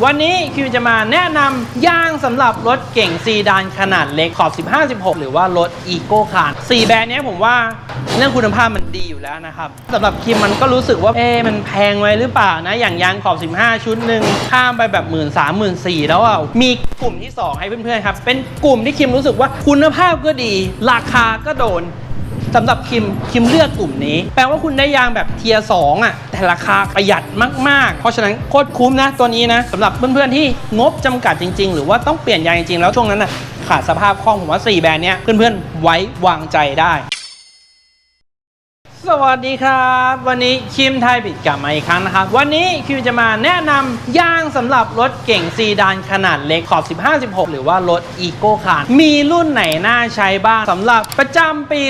วันนี้คิวจะมาแนะนำยางสำหรับรถเก่งซีดานขนาดเล็กขอบ 15-16 หรือว่ารถอีโก้คาร์4แบรนด์นี้ผมว่าเรื่องคุณภาพมันดีอยู่แล้วนะครับสำหรับคิมมันก็รู้สึกว่ามันแพงไว้หรือเปล่านะอย่างยางขอบ 15 ชุดหนึ่งข้ามไปแบบ 13,000-14,000 แล้วมีกลุ่มที่ 2 ให้เพื่อนๆครับเป็นกลุ่มที่คิมรู้สึกว่าคุณภาพก็ดีราคาก็โดนสำหรับคิมเลือกกลุ่มนี้แปลว่าคุณได้ยางแบบเทียร์2แต่ราคาประหยัดมากๆเพราะฉะนั้นโคตรคุ้มนะตัวนี้นะสำหรับเพื่อนๆที่งบจำกัดจริงๆหรือว่าต้องเปลี่ยนยางจริงๆแล้วช่วงนั้นขาดสภาพคล่องผมว่า4แบรนด์นี้เพื่อนๆไว้วางใจได้สวัสดีครับวันนี้คิมไทยบิดกลับมาอีกครั้งนะครับวันนี้คิมจะมาแนะนำยางสำหรับรถเก่งซีดานขนาดเล็กขอบ 15-16 หรือว่ารถอีโก้คาร์มีรุ่นไหนน่าใช้บ้างสำหรับประจำปี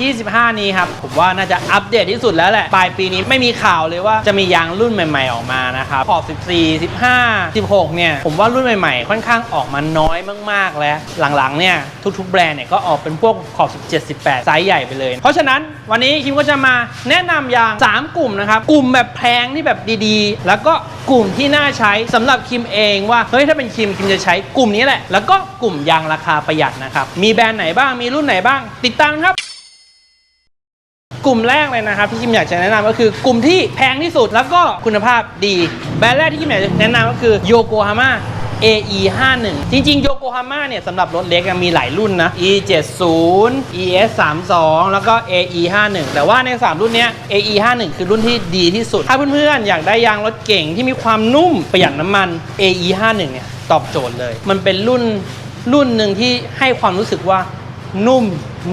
2025 นี้ครับผมว่าน่าจะอัปเดตที่สุดแล้วแหละปลายปีนี้ไม่มีข่าวเลยว่าจะมียางรุ่นใหม่ๆออกมานะครับขอบ 14 15 16 เนี่ยผมว่ารุ่นใหม่ๆค่อนข้างออกมาน้อยมากๆแล้วหลังๆเนี่ยทุกๆแบรนด์เนี่ยก็ออกเป็นพวกขอบ 17 18 ไซส์ใหญ่ไปเลยเพราะฉะนั้นวันนี้คิมก็จะมาแนะนำยาง3กลุ่มนะครับกลุ่มแบบแพงที่แบบดีๆแล้วก็กลุ่มที่น่าใช้สำหรับคิมเองว่าเฮ้ยถ้าเป็นคิมจะใช้กลุ่มนี้แหละแล้วก็กลุ่มยางราคาประหยัดนะครับมีแบรนด์ไหนบ้างมีรุ่นไหนบ้างติดตามครับกลุ่มแรกเลยนะครับที่คิมอยากจะแนะนำก็คือกลุ่มที่แพงที่สุดแล้วก็คุณภาพดีแบรนด์แรกที่คิมอยากจะแนะนำก็คือโยโกฮาม่าAE51 จริงๆโยโกฮาม่าเนี่ยสำหรับรถเล็กมีหลายรุ่นนะ E70 ES32 แล้วก็ AE51 แต่ว่าใน3รุ่นนี้ AE51 คือรุ่นที่ดีที่สุดถ้าเพื่อนๆอยากได้ยางรถเก่งที่มีความนุ่มประหยัดน้ำมัน AE51 เนี่ยตอบโจทย์เลยมันเป็นรุ่นหนึ่งที่ให้ความรู้สึกว่านุ่ม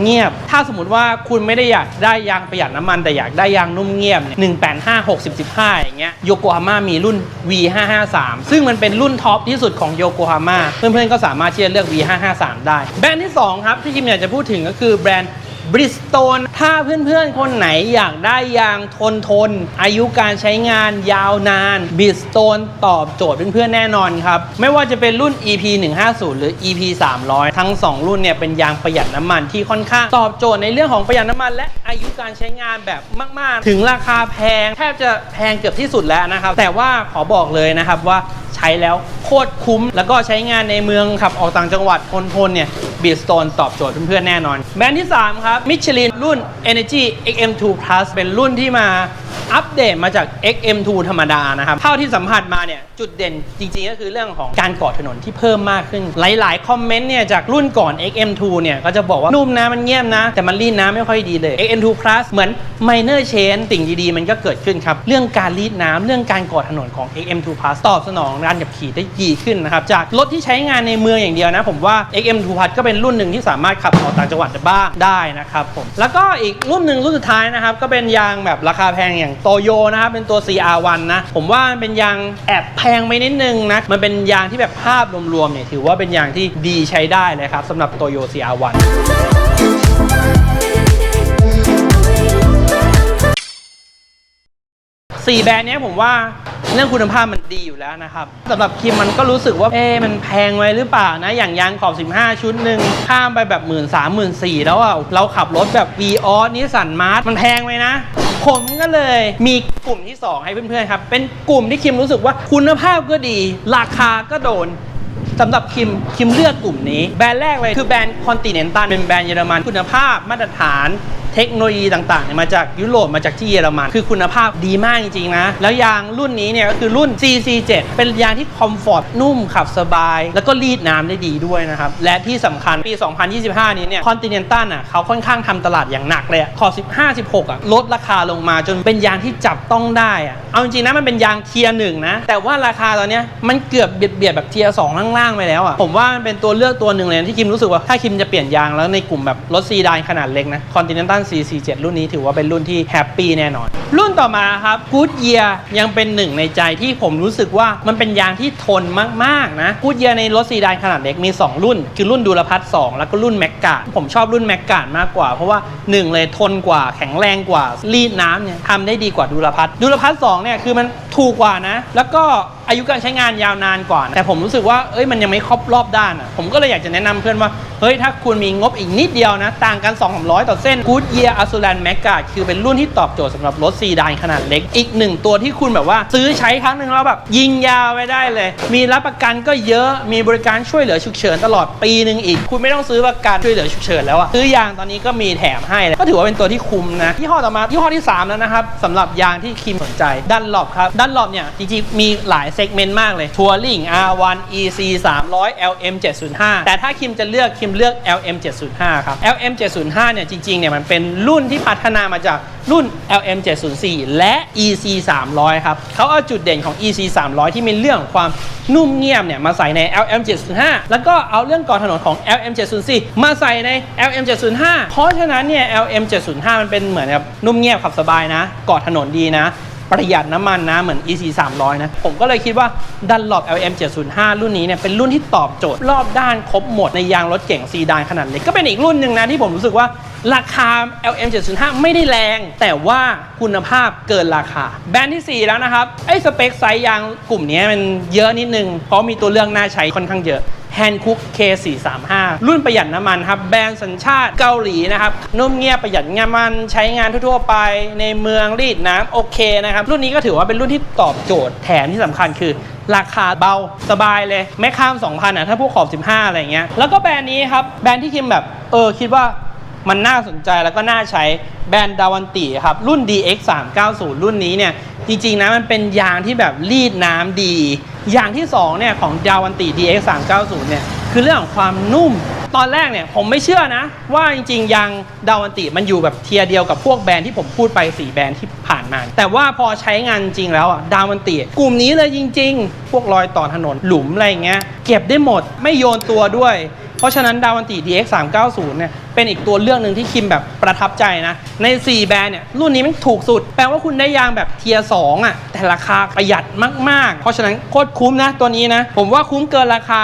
เงียบถ้าสมมติว่าคุณไม่ได้อยากได้ยางประหยัดน้ำมันแต่อยากได้ยางนุ่มเงียบ185 60-15อย่างเงี้ยโยโกฮาม่ามีรุ่น V553 ซึ่งมันเป็นรุ่นท็อปที่สุดของโยโกฮาม่าเพื่อนๆก็สามารถที่จะเลือก V553 ได้แบรนด์ที่2ครับที่คิมอยากจะพูดถึงก็คือแบรนด์บริสโตนถ้าเพื่อนๆคนไหนอยากได้ยางทนอายุการใช้งานยาวนานบริสโตนตอบโจทย์เพื่อนๆแน่นอนครับไม่ว่าจะเป็นรุ่น EP 150หรือ EP 300ทั้ง2รุ่นเนี่ยเป็นยางประหยัดน้ำมันที่ค่อนข้างตอบโจทย์ในเรื่องของประหยัดน้ำมันและอายุการใช้งานแบบมากๆถึงราคาแพงแทบจะแพงเกือบที่สุดแล้วนะครับแต่ว่าขอบอกเลยนะครับว่าใช้แล้วโคตรคุ้มแล้วก็ใช้งานในเมืองขับออกต่างจังหวัดทนเนี่ยบริสโตนตอบโจทย์เพื่อนๆแน่นอนแบรนด์ที่3ครับมิชลินรุ่น Energy XM2 Plus เป็นรุ่นที่มาอัปเดตมาจาก XM2 ธรรมดานะครับเท่าที่สัมผัสมาเนี่ยจุดเด่นจริงๆก็คือเรื่องของการเกาะถนนที่เพิ่มมากขึ้นหลายๆคอมเมนต์เนี่ยจากรุ่นก่อน XM2 เนี่ยก็จะบอกว่านุ่มนะมันเงียบนะแต่มันรีดน้ำไม่ค่อยดีเลย XM2 Plus เหมือน minor change สิ่งดีๆมันก็เกิดขึ้นครับเรื่องการรีดน้ำเรื่องการเกาะถนนของ XM2 Plus ตอบสนองการขับขี่ได้ดีขึ้นนะครับจากรถที่ใช้งานในเมืองอย่างเดียวนะผมว่า XM2 Plus ก็เป็นรุ่นหนึ่งที่สามารถขับออกต่างจังหวัดบ้างได้นะครับผมแล้วก็อีกรุ่นหนึ่งรุ่นสุดท้ายนะครับก็เป็นยางแบบราคาแพงอย่างโตโยนะครับเป็นตัว CR1 นะผมว่ามันเป็นยางแอบแพงไปนิดนึงนะมันเป็นยางที่แบบภาพรวมๆเนี่ยถือว่าเป็นยางที่ดีใช้ได้เลยครับสำหรับโตโย CR1 4แบรนด์นี้ผมว่าเรื่องคุณภาพมันดีอยู่แล้วนะครับสำหรับคิมมันก็รู้สึกว่ามันแพงไว้หรือเปล่านะอย่างยางขอบ 15 ชุดหนึ่งข้ามไปแบบ 13,000-14,000 แล้วเราขับรถแบบ Vios นิสสันมาร์ทมันแพงไหมนะผมก็เลยมีกลุ่มที่ 2 ให้เพื่อนๆครับเป็นกลุ่มที่คิมรู้สึกว่าคุณภาพก็ดีราคาก็โดนสำหรับคิมเลือกกลุ่มนี้แบรนด์แรกเลยคือแบรนด์ Continental เป็นแบรนด์เยอรมันคุณภาพมาตรฐานเทคโนโลยีต่างๆมาจากยุโรปมาจากที่เยอรมันคือคุณภาพดีมากจริงๆนะแล้วยางรุ่นนี้เนี่ยก็คือรุ่น CC7 เป็นยางที่คอมฟอร์ตนุ่มขับสบายแล้วก็รีดน้ำได้ดีด้วยนะครับและที่สำคัญปี 2025 นี้เนี่ย Continental เขาค่อนข้างทำตลาดอย่างหนักเลยขอ 15-16 ลดราคาลงมาจนเป็นยางที่จับต้องได้เอาจริงๆนะมันเป็นยางเทียร์1นะแต่ว่าราคาตอนนี้มันเกือบเบียดแบบเทียร์2ล่างๆไปแล้วผมว่ามันเป็นตัวเลือกตัวหนึ่งเลยที่คิมรู้สึกว่าถ้าคิมจะเปลี่ยนยางแล้วในกลุ่มแบบรถซีดานขนาดเล็กนะ Continental CC7 รุ่นนี้ถือว่าเป็นรุ่นที่แฮปปี้แน่นอนรุ่นต่อมาครับ Goodyear ยังเป็นหนึ่งในใจที่ผมรู้สึกว่ามันเป็นยางที่ทนมากๆนะ Goodyear ในรถซีดานขนาดเล็กมี2รุ่นคือรุ่นดูลพัท2แล้วก็รุ่นแมกกาดผมชอบรุ่นแมกกาดมากกว่าเพราะว่า1เลยทนกว่าแข็งแรงกว่ารีดน้ำเนี่ยทำได้ดีกว่าดูลพัท2เนี่ยคือมันถูกกว่านะแล้วก็อายุการใช้งานยาวนานกว่าแต่ผมรู้สึกว่ามันยังไม่ครบรอบด้านผมก็เลยอยากจะแนะนำเพื่อนว่า เฮ้ยถ้าคุณมีงบอีกนิดเดียวนะต่างกัน 200-300 ต่อเส้น Goodyear Azurant Maggard คือเป็นรุ่นที่ตอบโจทย์สำหรับรถซีดานขนาดเล็กอีกหนึ่งตัวที่คุณแบบว่าซื้อใช้ครั้งหนึ่งแล้วแบบยิงยาวไว้ได้เลยมีรับประกันก็เยอะมีบริการช่วยเหลือฉุกเฉินตลอดปีนึงอีกคุณไม่ต้องซื้อประกันช่วยเหลือฉุกเฉินแล้วอะซื้อยางตอนนี้ก็มีแถมให้เลยก็ถือว่าเป็นตัวที่คุ้มนะยี่ห้อต่อมายี่ห้อที่3แล้วนะครับสำหรับยางที่คิมสนใจDunlopครับDunlopเนี่ยจริงๆมีหลายเซกเมนต์มากเลย Touring R1 EC 300 LM 705แต่ถ้าคิมจะเลือกคิมเลือก LM 705ครับ LM 705เนี่ยจริงๆเนี่ยมันเป็นรุ่นที่พัฒนามาจากรุ่น LM 704และ EC 300ครับเขาเอาจุดเด่นของ EC 300ที่มีเรื่องของความนุ่มเงียบเนี่ยมาใส่ใน LM 705แล้วก็เอาเรื่องก่อถนนของ LM 704มาใส่ใน LM 705เพราะฉะนั้นเนี่ย LM 705มันเป็นเหมือนกับนุ่มเงียบขับสบายนะก่อถนนดีนะประหยัดน้ำมันนะเหมือน EC 300นะผมก็เลยคิดว่า Dunlop LM 705รุ่นนี้เนี่ยเป็นรุ่นที่ตอบโจทย์รอบด้านครบหมดในยางรถเก๋งซีดานขนาดเล็กก็เป็นอีกรุ่นหนึ่งนะที่ผมรู้สึกว่าราคา LM 705ไม่ได้แรงแต่ว่าคุณภาพเกินราคาแบรนด์ที่4แล้วนะครับไอ้สเปคไซส์ยางกลุ่มนี้มันเยอะนิดนึงเพราะมีตัวเลือกน่าใช้ค่อนข้างเยอะHankook K435 รุ่นประหยัดน้ำมันครับแบรนด์สัญชาติเกาหลีนะครับนุ่มเงียบประหยัดน้ำมันใช้งานทั่วๆไปในเมืองรีดน้ำโอเคนะครับรุ่นนี้ก็ถือว่าเป็นรุ่นที่ตอบโจทย์แถมที่สำคัญคือราคาเบาสบายเลยไม่ข้าม 2,000 อ่ะถ้าพวกขอบ15อะไรเงี้ยแล้วก็แบรนด์นี้ครับแบรนด์ที่คิมแบบคิดว่ามันน่าสนใจแล้วก็น่าใช้แบรนด์ดาวันติครับรุ่น DX390 รุ่นนี้เนี่ยจริงๆนะมันเป็นยางที่แบบรีดน้ำดีอย่างที่2เนี่ยของดาวันติ DX390 เนี่ยคือเรื่องของความนุ่มตอนแรกเนี่ยผมไม่เชื่อนะว่าจริงๆยางดาวันติมันอยู่แบบเทียร์เดียวกับพวกแบรนด์ที่ผมพูดไป4แบรนด์ที่ผ่านมาแต่ว่าพอใช้งานจริงแล้วอ่ะดาวันติกลุ่มนี้เลยจริงๆพวกรอยต่อถนนหลุมอะไรเงี้ยเก็บได้หมดไม่โยนตัวด้วยเพราะฉะนั้นดาวันติ DX390 เนี่ยเป็นอีกตัวเลือกหนึ่งที่คิมแบบประทับใจนะใน4แบรนด์เนี่ยรุ่นนี้มันถูกสุดแปลว่าคุณได้ยางแบบเทียร์2อ่ะแต่ราคาประหยัดมากๆเพราะฉะนั้นโคตรคุ้มนะตัวนี้นะผมว่าคุ้มเกินราคา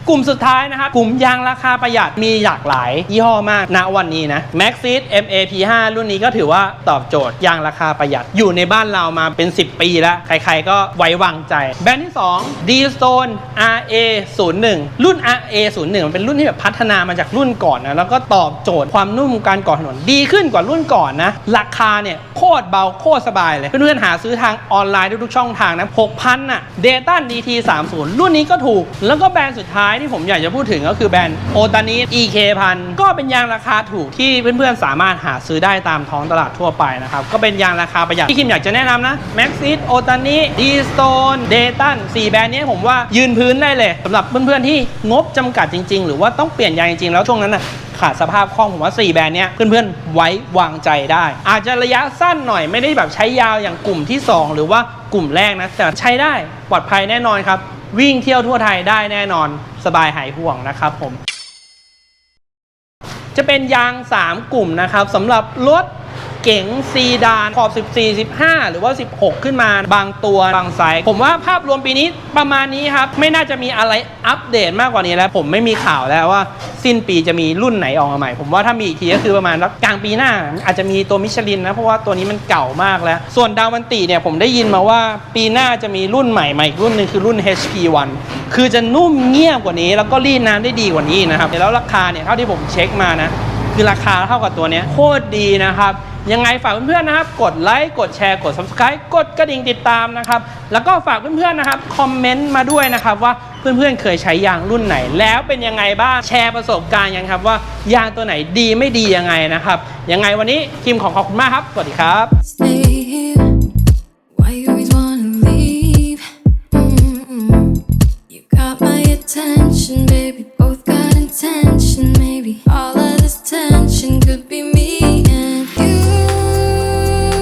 กลุ่มสุดท้ายนะครับกลุ่มยางราคาประหยัดมีหลากหลายยี่ห้อมากณวันนี้นะ Maxxis MAP5 รุ่นนี้ก็ถือว่าตอบโจทย์ยางราคาประหยัดอยู่ในบ้านเรามาเป็น10ปีแล้วใครๆก็ไว้วางใจแบรนด์ที่2 D-Stone RA01 รุ่น RA01 มันเป็นรุ่นที่แบบพัฒนามาจากรุ่นก่อนนะแล้วก็ตอบโจทย์ความนุ่มการก่อถนนดีขึ้นกว่ารุ่นก่อนนะราคาเนี่ยโคตรเบาโคตรสบายเลยเพื่อนๆหาซื้อทางออนไลน์ทุกๆช่องทางนะ 6,000 น่ะ Dayton DT30 รุ่นนี้ก็ถูกแล้วก็แบรนด์สุดท้ายที่ผมอยากจะพูดถึงก็คือแบรนด์โอตานิ EK1000 ก็เป็นยางราคาถูกที่เพื่อนๆสามารถหาซื้อได้ตามท้องตลาดทั่วไปนะครับก็เป็นยางราคาประหยัดที่คิมอยากจะแนะนำนะ Maxxis โอตานิ D-Stone Dayton 4แบรนด์นี้ผมว่ายืนพื้นได้เลยสำหรับเพื่อนๆที่งบจำกัดจริงๆหรือว่าต้องเปลี่ยนยางจริงๆแล้วช่วงนั้นนะขาดสภาพคล่องผมว่า4แบรนด์นี้เพื่อนๆไว้วางใจได้อาจจะระยะสั้นหน่อยไม่ได้แบบใช้ยาวอย่างกลุ่มที่2หรือว่ากลุ่มแรกนะแต่ใช้ได้ปลอดภัยแน่นอนครับวิ่งเที่ยวทั่วไทยได้แน่นอนสบายหายห่วงนะครับผมจะเป็นยาง 3 กลุ่มนะครับสำหรับรถเก๋งซีดานขอบ14 15หรือว่า16ขึ้นมาบางตัวบางไซส์ผมว่าภาพรวมปีนี้ประมาณนี้ครับไม่น่าจะมีอะไรอัปเดตมากกว่านี้แล้วผมไม่มีข่าวแล้วว่าสิ้นปีจะมีรุ่นไหนออกมาใหม่ผมว่าถ้ามีอีกทีก็คือประมาณกลางปีหน้าอาจจะมีตัวมิชลินนะเพราะว่าตัวนี้มันเก่ามากแล้วส่วนดาวันติเนี่ยผมได้ยินมาว่าปีหน้าจะมีรุ่นใหม่มาอีกรุ่นนึงคือรุ่น HP1 คือจะนุ่มเงียบกว่านี้แล้วก็รีดน้ำได้ดีกว่านี้นะครับแล้วราคาเนี่ยเท่าที่ผมเช็คมานะคือราคาเท่ากับตัวนี้โคตรดีนะครับยังไงฝากเพื่อนๆนะครับกดไลค์กดแชร์กด Subscribe กดกระดิ่งติดตามนะครับแล้วก็ฝากเพื่อนๆนะครับคอมเมนต์มาด้วยนะครับว่าเพื่อนๆเคยใช้ยางรุ่นไหนแล้วเป็นยังไงบ้างแชร์ประสบการณ์ยังครับว่ายางตัวไหนดีไม่ดียังไงนะครับยังไงวันนี้คิมขอบคุณมากครับสวัสดีครับ Stay here. Why you always wanna leave? You got my attention, baby. Both got intention, maybe all of